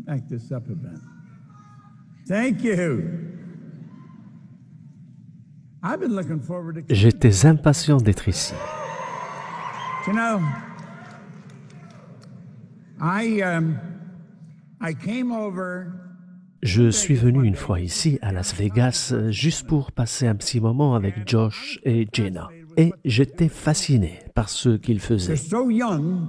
Back this up a bit. Thank you. I've been looking forward to. J'étais impatient d'être ici. You know, I came over. Je suis venu une fois ici à Las Vegas juste pour passer un petit moment avec Josh et Jenna. Et j'étais fasciné par ce qu'ils faisaient. They're so young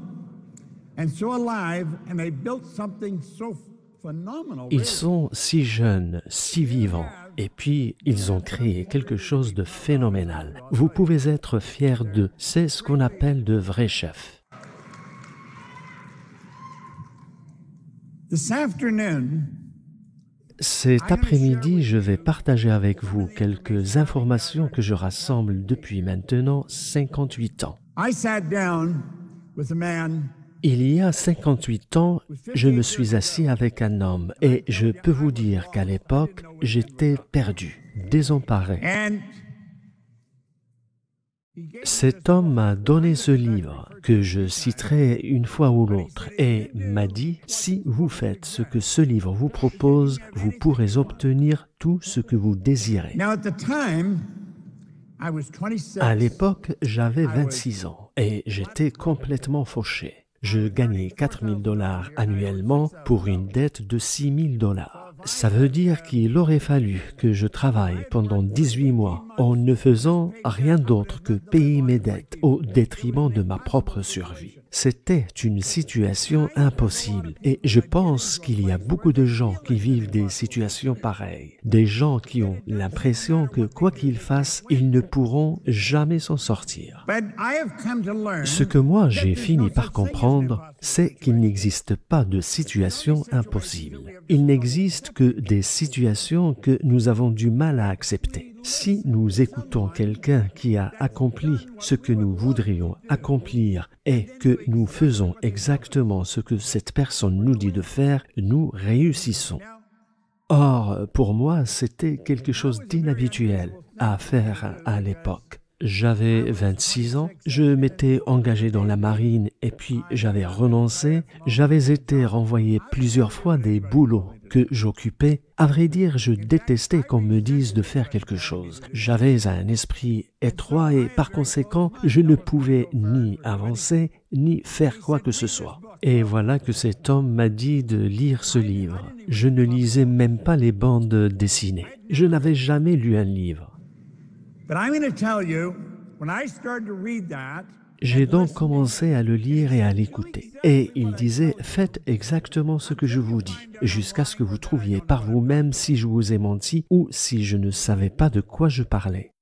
and so alive, and they built something so phenomenal. Ils sont si jeunes, si vivants, et puis ils ont créé quelque chose de phénoménal. Vous pouvez être fiers d'eux. C'est ce qu'on appelle de vrais chefs. This afternoon, Cet après-midi, je vais partager avec vous quelques informations que je rassemble depuis maintenant 58 ans. I sat down with a man. Il y a 58 ans, je me suis assis avec un homme et je peux vous dire qu'à l'époque, j'étais perdu, désemparé. And Cet homme m'a donné ce livre que je citerai une fois ou l'autre et m'a dit « Si vous faites ce que ce livre vous propose, vous pourrez obtenir tout ce que vous désirez. now, at the time, I was 26. » À l'époque, j'avais 26 ans et j'étais complètement fauché. Je gagnais $4 000 annuellement pour une dette de $6 000. Ça veut dire qu'il aurait fallu que je travaille pendant 18 mois en ne faisant rien d'autre que payer mes dettes au détriment de ma propre survie. C'était une situation impossible et je pense qu'il y a beaucoup de gens qui vivent des situations pareilles. Des gens qui ont l'impression que quoi qu'ils fassent, ils ne pourront jamais s'en sortir. But I have come to learn Ce que moi j'ai there's fini no par such thing as comprendre, impossible. c'est qu'il n'existe pas de situation impossible. Il n'existe que des situations que nous avons du mal à accepter. Si nous écoutons quelqu'un qui a accompli ce que nous voudrions accomplir et que nous faisons exactement ce que cette personne nous dit de faire, nous réussissons. Or, pour moi, c'était quelque chose d'inhabituel à faire à l'époque. J'avais 26 ans, je m'étais engagé dans la marine et puis j'avais renoncé. J'avais été renvoyé plusieurs fois des boulots que j'occupais. À vrai dire, je détestais qu'on me dise de faire quelque chose. J'avais un esprit étroit et par conséquent, je ne pouvais ni avancer ni faire quoi que ce soit. Et voilà que cet homme m'a dit de lire ce livre. Je ne lisais même pas les bandes dessinées. Je n'avais jamais lu un livre. But I'm going to tell you, when I started to read that, J'ai donc commencé à le lire et à l'écouter. Et il disait, faites exactement ce que je vous dis, jusqu'à ce que vous trouviez par vous-même si je vous ai menti ou si je ne savais pas de quoi je parlais.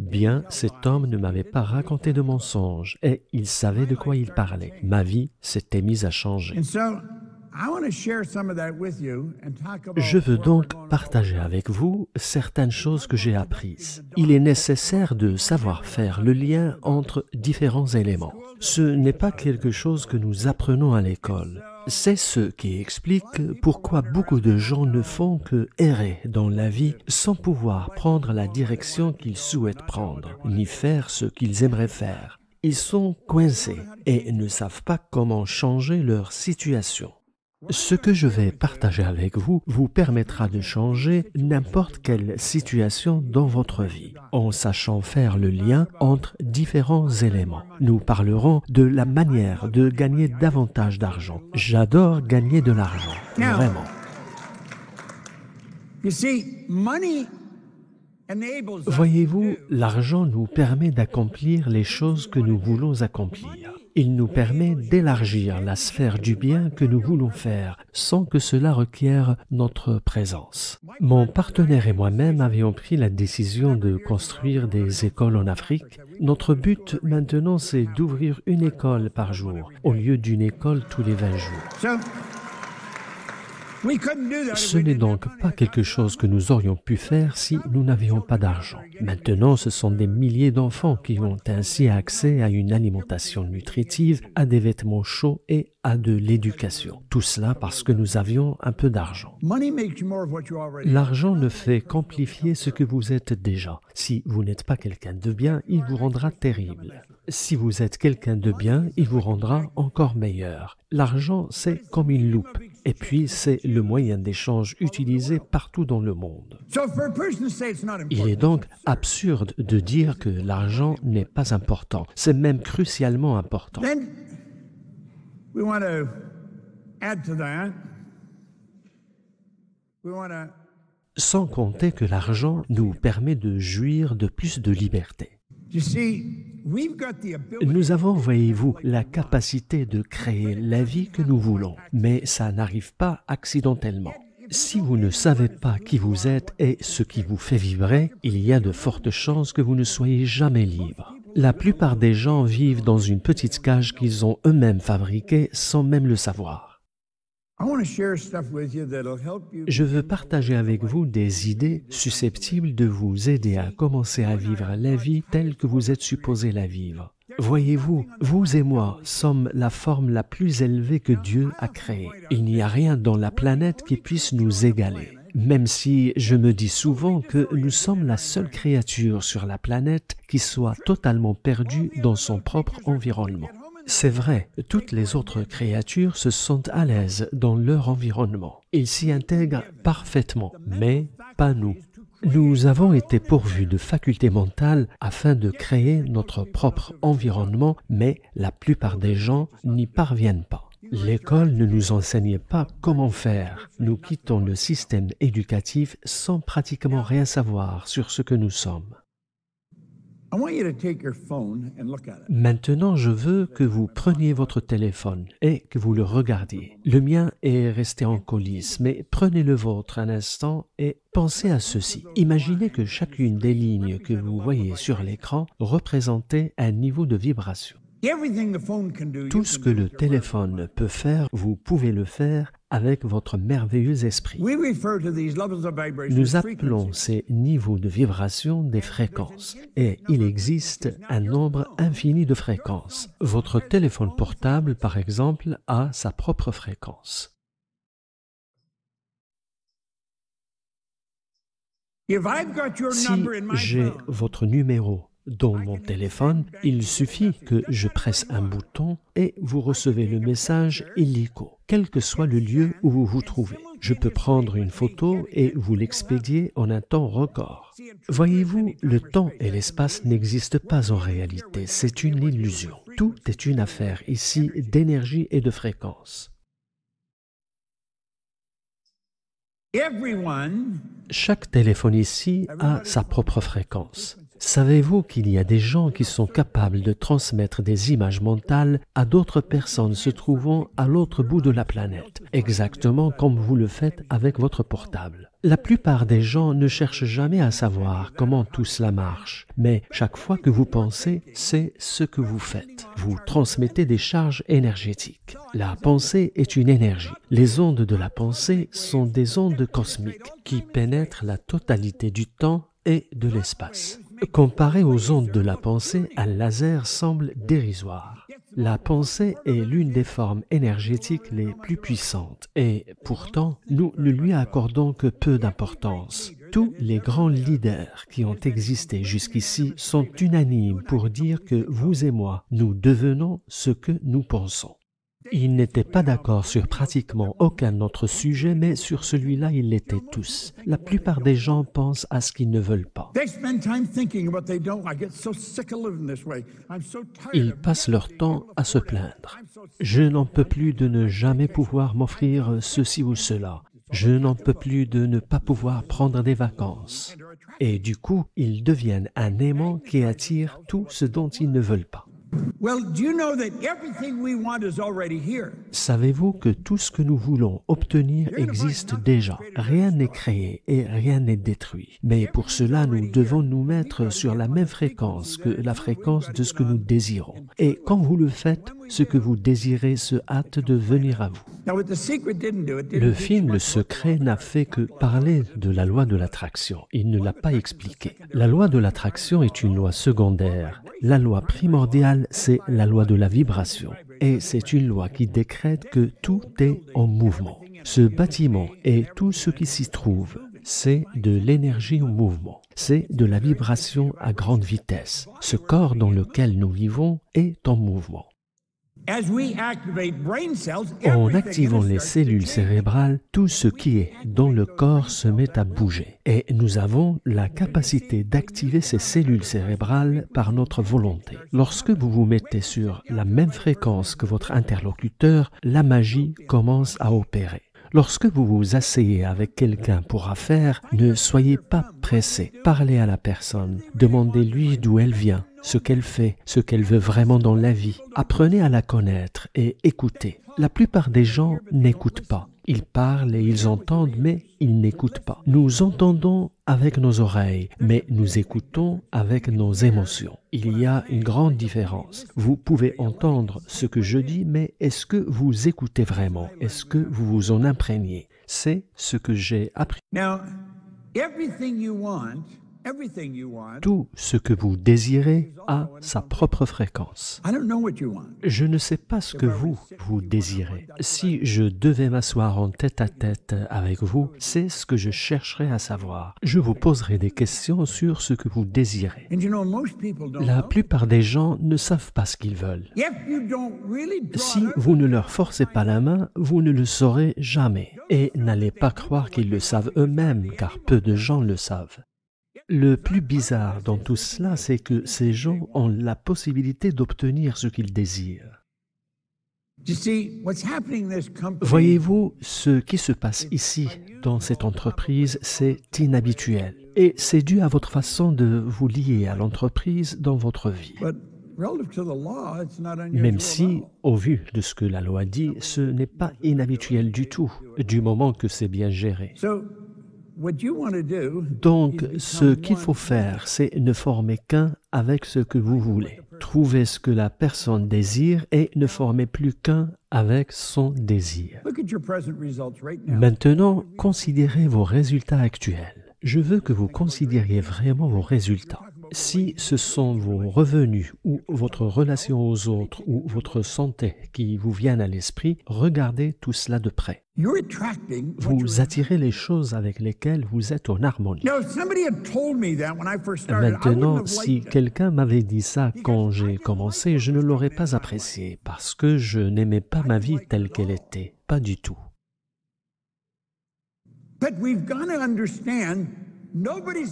Bien, cet homme ne m'avait pas raconté de mensonges et il savait de quoi il parlait. Ma vie s'était mise à changer. and so I want to share some of that with you and talk about. Je veux donc partager avec vous certaines choses que j'ai apprises. Il est nécessaire de savoir faire le lien entre différents éléments. Ce n'est pas quelque chose que nous apprenons à l'école. C'est ce qui explique pourquoi beaucoup de gens ne font que errer dans la vie sans pouvoir prendre la direction qu'ils souhaitent prendre, ni faire ce qu'ils aimeraient faire. Ils sont coincés et ne savent pas comment changer leur situation. Ce que je vais partager avec vous vous permettra de changer n'importe quelle situation dans votre vie, en sachant faire le lien entre différents éléments. Nous parlerons de la manière de gagner davantage d'argent. J'adore gagner de l'argent, vraiment. You see, money enables us Voyez-vous, l'argent nous permet d'accomplir les choses que nous voulons accomplir. Il nous permet d'élargir la sphère du bien que nous voulons faire sans que cela requiert notre présence. Mon partenaire et moi-même avions pris la décision de construire des écoles en Afrique. Notre but maintenant, c'est d'ouvrir une école par jour au lieu d'une école tous les 20 jours. So we couldn't do that if Ce we n'est didn't donc have money. pas quelque chose que nous aurions pu faire si nous n'avions pas d'argent. Maintenant, ce sont des milliers d'enfants qui ont ainsi accès à une alimentation nutritive, à des vêtements chauds et à de l'éducation. Tout cela parce que nous avions un peu d'argent. Money makes you more of what you already are. L'argent ne fait qu'amplifier ce que vous êtes déjà. Si vous n'êtes pas quelqu'un de bien, il vous rendra terrible. Si vous êtes quelqu'un de bien, il vous rendra encore meilleur. L'argent, c'est comme une loupe. Et puis, c'est le moyen d'échange utilisé partout dans le monde. Il est donc absurde de dire que l'argent n'est pas important. C'est même crucialement important. Then we want to add to that. We want to Sans compter que l'argent nous permet de jouir de plus de liberté. You see, we've got the ability. Nous avons, voyez-vous, la capacité de créer la vie que nous voulons, mais ça n'arrive pas accidentellement. Si vous ne savez pas qui vous êtes et ce qui vous fait vibrer, il y a de fortes chances que vous ne soyez jamais libre. La plupart des gens vivent dans une petite cage qu'ils ont eux-mêmes fabriquée sans même le savoir. I want to share stuff with you that'll help you. Je veux partager avec vous des idées susceptibles de vous aider à commencer à vivre la vie telle que vous êtes supposé la vivre. Voyez-vous, vous et moi sommes la forme la plus élevée que Dieu a créée. Il n'y a rien dans la planète qui puisse nous égaler. Même si je me dis souvent que nous sommes la seule créature sur la planète qui soit totalement perdue dans son propre environnement. C'est vrai, toutes les autres créatures se sentent à l'aise dans leur environnement. Ils s'y intègrent parfaitement, mais pas nous. Nous avons été pourvus de facultés mentales afin de créer notre propre environnement, mais la plupart des gens n'y parviennent pas. L'école ne nous enseigne pas comment faire. Nous quittons le système éducatif sans pratiquement rien savoir sur ce que nous sommes. I want you to take your phone and look at it. Maintenant, je veux que vous preniez votre téléphone et que vous le regardiez. Le mien est resté en coulisses, mais prenez le vôtre un instant et pensez à ceci. Imaginez que chacune des lignes que vous voyez sur l'écran représentait un niveau de vibration. Everything the phone can do, Tout ce que le téléphone peut faire, vous pouvez le faire avec votre merveilleux esprit. we refer to these levels of vibration Nous as appelons frequencies. ces niveaux de vibration des fréquences et il existe un nombre infini de fréquences. Votre téléphone portable, par exemple, a sa propre fréquence. If I've got your Si number in my j'ai phone, votre numéro dans mon téléphone, il suffit que je presse un bouton et vous recevez le message illico, quel que soit le lieu où vous vous trouvez. Je peux prendre une photo et vous l'expédier en un temps record. Voyez-vous, le temps et l'espace n'existent pas en réalité, c'est une illusion. Tout est une affaire ici d'énergie et de fréquence. everyone Chaque téléphone ici a sa propre fréquence. Savez-vous qu'il y a des gens qui sont capables de transmettre des images mentales à d'autres personnes se trouvant à l'autre bout de la planète, exactement comme vous le faites avec votre portable? La plupart des gens ne cherchent jamais à savoir comment tout cela marche, mais chaque fois que vous pensez, c'est ce que vous faites. Vous transmettez des charges énergétiques. La pensée est une énergie. Les ondes de la pensée sont des ondes cosmiques qui pénètrent la totalité du temps et de l'espace. Comparé aux ondes de la pensée, un laser semble dérisoire. La pensée est l'une des formes énergétiques les plus puissantes et pourtant, nous ne lui accordons que peu d'importance. Tous les grands leaders qui ont existé jusqu'ici sont unanimes pour dire que vous et moi, nous devenons ce que nous pensons. Ils n'étaient pas d'accord sur pratiquement aucun autre sujet, mais sur celui-là, ils l'étaient tous. La plupart des gens pensent à ce qu'ils ne veulent pas. they spend time thinking of what they don't. I get so sick of living this way. I'm so tired Ils of passent leur temps à se plaindre. Je n'en peux plus de ne jamais pouvoir m'offrir ceci ou cela. Je n'en peux plus de ne pas pouvoir prendre des vacances. Et du coup, ils deviennent un aimant qui attire tout ce dont ils ne veulent pas. Well, do you know that everything we want is already here? Savez-vous que tout ce que nous voulons obtenir existe déjà? Rien n'est créé et rien n'est détruit. Mais pour cela, nous devons nous mettre sur la même fréquence que la fréquence de ce que nous désirons. Et quand vous le faites, ce que vous désirez se hâte de venir à vous. Now, what The Secret didn't do, it didn't Le teach film much Le Secret n'a fait que parler de la loi de l'attraction. Il ne l'a pas expliqué. La loi de l'attraction est une loi secondaire. La loi primordiale, c'est la loi de la vibration. Et c'est une loi qui décrète que tout est en mouvement. Ce bâtiment et tout ce qui s'y trouve, C'est de l'énergie en mouvement. C'est de la vibration à grande vitesse. Ce corps dans lequel nous vivons est en mouvement. En activant les cellules cérébrales, tout ce qui est dans le corps se met à bouger. Et nous avons la capacité d'activer ces cellules cérébrales par notre volonté. Lorsque vous vous mettez sur la même fréquence que votre interlocuteur, la magie commence à opérer. Lorsque vous vous asseyez avec quelqu'un pour affaire, ne soyez pas pressé. Parlez à la personne. Demandez-lui d'où elle vient, ce qu'elle fait, ce qu'elle veut vraiment dans la vie. Apprenez à la connaître et écoutez. La plupart des gens n'écoutent pas. Ils parlent et ils entendent, mais ils n'écoutent pas. Nous entendons avec nos oreilles, mais nous écoutons avec nos émotions. Il y a une grande différence. Vous pouvez entendre ce que je dis, mais est-ce que vous écoutez vraiment? Est-ce que vous vous en imprégnez? C'est ce que j'ai appris. Tout ce que vous désirez a sa propre fréquence. Je ne sais pas ce que vous désirez. Si je devais m'asseoir en tête-à-tête avec vous, c'est ce que je chercherais à savoir. Je vous poserai des questions sur ce que vous désirez. La plupart des gens ne savent pas ce qu'ils veulent. Si vous ne leur forcez pas la main, vous ne le saurez jamais. Et n'allez pas croire qu'ils le savent eux-mêmes, car peu de gens le savent. Le plus bizarre dans tout cela, c'est que ces gens ont la possibilité d'obtenir ce qu'ils désirent. Voyez-vous, ce qui se passe ici, dans cette entreprise, c'est inhabituel. Et c'est dû à votre façon de vous lier à l'entreprise dans votre vie. Même si, au vu de ce que la loi dit, ce n'est pas inhabituel du tout, du moment que c'est bien géré. Donc, ce qu'il faut faire, c'est ne former qu'un avec ce que vous voulez. Trouvez ce que la personne désire et ne formez plus qu'un avec son désir. Maintenant, considérez vos résultats actuels. Je veux que vous considériez vraiment vos résultats. Si ce sont vos revenus ou votre relation aux autres ou votre santé qui vous viennent à l'esprit, regardez tout cela de près. Vous attirez les choses avec lesquelles vous êtes en harmonie. Maintenant, si quelqu'un m'avait dit ça quand j'ai commencé, je ne l'aurais pas apprécié parce que je n'aimais pas ma vie telle qu'elle était. Pas du tout.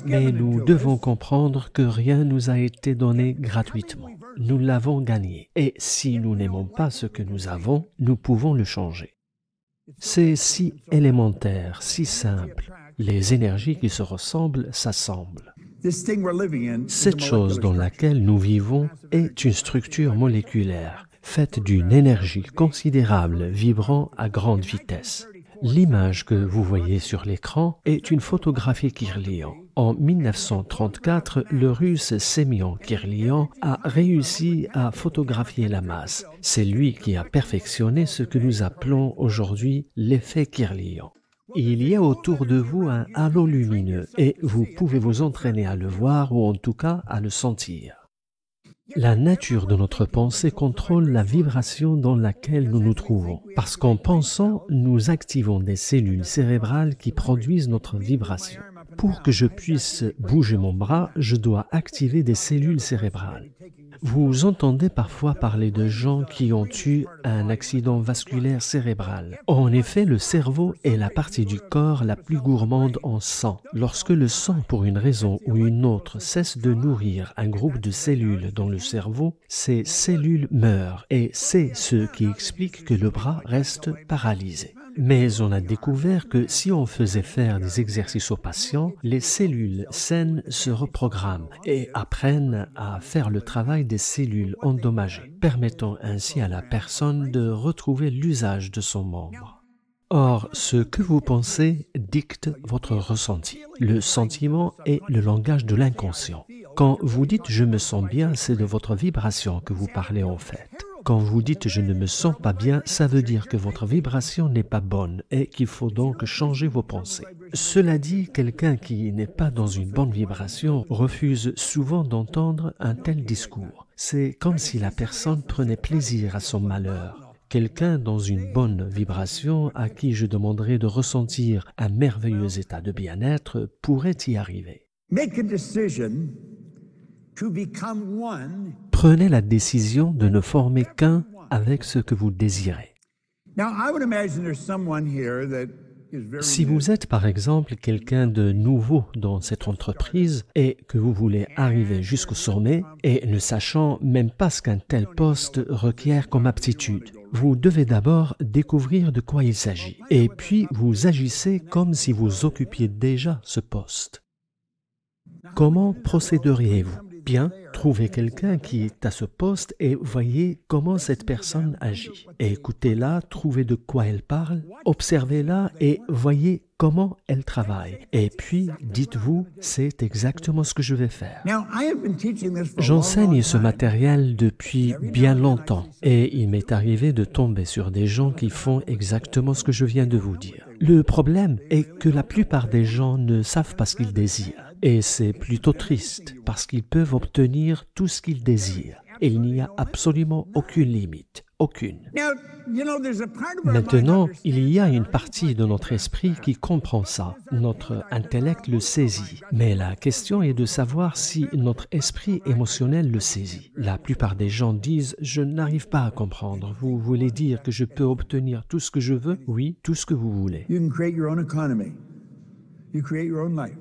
Mais nous devons comprendre que rien nous a été donné gratuitement. Nous l'avons gagné. Et si nous n'aimons pas ce que nous avons, nous pouvons le changer. C'est si élémentaire, si simple. Les énergies qui se ressemblent s'assemblent. Cette chose dans laquelle nous vivons est une structure moléculaire, faite d'une énergie considérable vibrant à grande vitesse. L'image que vous voyez sur l'écran est une photographie Kirlian. En 1934, le Russe Semyon Kirlian a réussi à photographier la masse. C'est lui qui a perfectionné ce que nous appelons aujourd'hui l'effet Kirlian. Il y a autour de vous un halo lumineux et vous pouvez vous entraîner à le voir ou en tout cas à le sentir. La nature de notre pensée contrôle la vibration dans laquelle nous nous trouvons. Parce qu'en pensant, nous activons des cellules cérébrales qui produisent notre vibration. Pour que je puisse bouger mon bras, je dois activer des cellules cérébrales. Vous entendez parfois parler de gens qui ont eu un accident vasculaire cérébral. En effet, le cerveau est la partie du corps la plus gourmande en sang. Lorsque le sang, pour une raison ou une autre, cesse de nourrir un groupe de cellules dans le cerveau, ces cellules meurent et c'est ce qui explique que le bras reste paralysé. Mais on a découvert que si on faisait faire des exercices aux patients, les cellules saines se reprogramment et apprennent à faire le travail des cellules endommagées, permettant ainsi à la personne de retrouver l'usage de son membre. Or, ce que vous pensez dicte votre ressenti. Le sentiment est le langage de l'inconscient. Quand vous dites « je me sens bien », c'est de votre vibration que vous parlez en fait. Quand vous dites « je ne me sens pas bien », ça veut dire que votre vibration n'est pas bonne et qu'il faut donc changer vos pensées. Cela dit, quelqu'un qui n'est pas dans une bonne vibration refuse souvent d'entendre un tel discours. C'est comme si la personne prenait plaisir à son malheur. quelqu'un dans une bonne vibration à qui je demanderai de ressentir un merveilleux état de bien-être pourrait y arriver. Make a decision to become one. Prenez la décision de ne former qu'un avec ce que vous désirez. Now, I would imagine there's someone here that is very Si vous êtes par exemple quelqu'un de nouveau dans cette entreprise et que vous voulez arriver jusqu'au sommet et ne sachant même pas ce qu'un tel poste requiert comme aptitude, vous devez d'abord découvrir de quoi il s'agit et puis vous agissez comme si vous occupiez déjà ce poste. Comment procéderiez-vous? Bien, trouvez quelqu'un qui est à ce poste et voyez comment cette personne agit. Écoutez-la, trouvez de quoi elle parle, observez-la et voyez comment elle travaille. Et puis, dites-vous, c'est exactement ce que je vais faire. Now, I have been teaching this for a long, J'enseigne long ce time. matériel depuis bien longtemps et il m'est arrivé de tomber sur des gens qui font exactement ce que je viens de vous dire. Le problème est que la plupart des gens ne savent pas ce qu'ils désirent. Et c'est plutôt triste parce qu'ils peuvent obtenir tout ce qu'ils désirent. Et il n'y a absolument aucune limite, aucune. Now, you know, there's a part of our Maintenant, mind il y a une partie de notre esprit qui comprend ça. Notre intellect le saisit. Mais la question est de savoir si notre esprit émotionnel le saisit. La plupart des gens disent « Je n'arrive pas à comprendre. Vous voulez dire que je peux obtenir tout ce que je veux? Oui, tout ce que vous voulez. You can create your own economy. You create your own life.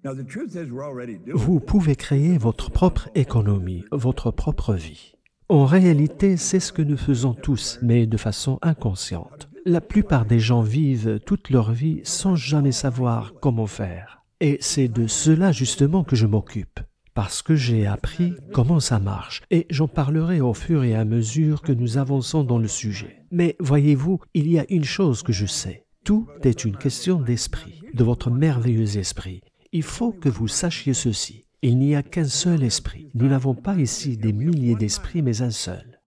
Now, the truth is we're already doing it. Vous pouvez créer votre propre économie, votre propre vie. En réalité, c'est ce que nous faisons tous, mais de façon inconsciente. La plupart des gens vivent toute leur vie sans jamais savoir comment faire. Et c'est de cela justement que je m'occupe. Parce que j'ai appris comment ça marche, et j'en parlerai au fur et à mesure que nous avançons dans le sujet. Mais voyez-vous, il y a une chose que je sais. Tout est une question d'esprit, de votre merveilleux esprit. Il faut que vous sachiez ceci. Il n'y a qu'un seul esprit. Nous n'avons pas ici des milliers d'esprits, mais un seul.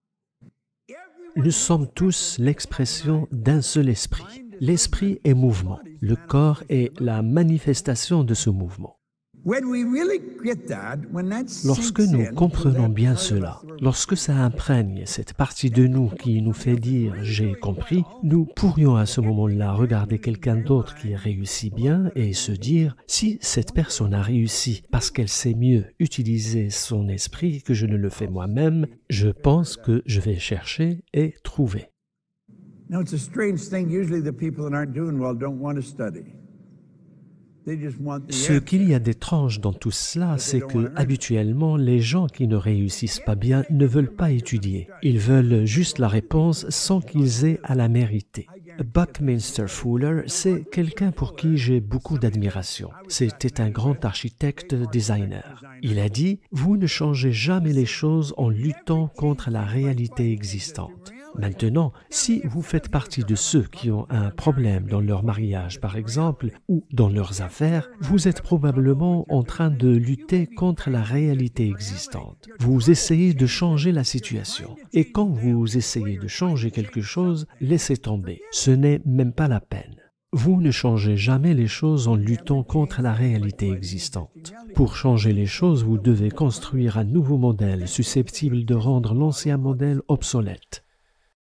Nous sommes tous l'expression d'un seul esprit. L'esprit est mouvement. Le corps est la manifestation de ce mouvement. Lorsque nous comprenons bien cela, lorsque ça imprègne cette partie de nous qui nous fait dire « j'ai compris », nous pourrions à ce moment-là regarder quelqu'un d'autre qui réussit bien et se dire « si cette personne a réussi parce qu'elle sait mieux utiliser son esprit que je ne le fais moi-même, je pense que je vais chercher et trouver ». Now, it's a strange thing. Usually the people that aren't doing well don't want to study. Ce qu'il y a d'étrange dans tout cela, c'est que habituellement, les gens qui ne réussissent pas bien ne veulent pas étudier. Ils veulent juste la réponse sans qu'ils aient à la mériter. Buckminster Fuller, c'est quelqu'un pour qui j'ai beaucoup d'admiration. C'était un grand architecte designer. Il a dit « Vous ne changez jamais les choses en luttant contre la réalité existante ». Maintenant, si vous faites partie de ceux qui ont un problème dans leur mariage, par exemple, ou dans leurs affaires, vous êtes probablement en train de lutter contre la réalité existante. Vous essayez de changer la situation. Et quand vous essayez de changer quelque chose, laissez tomber. Ce n'est même pas la peine. Vous ne changez jamais les choses en luttant contre la réalité existante. Pour changer les choses, vous devez construire un nouveau modèle susceptible de rendre l'ancien modèle obsolète.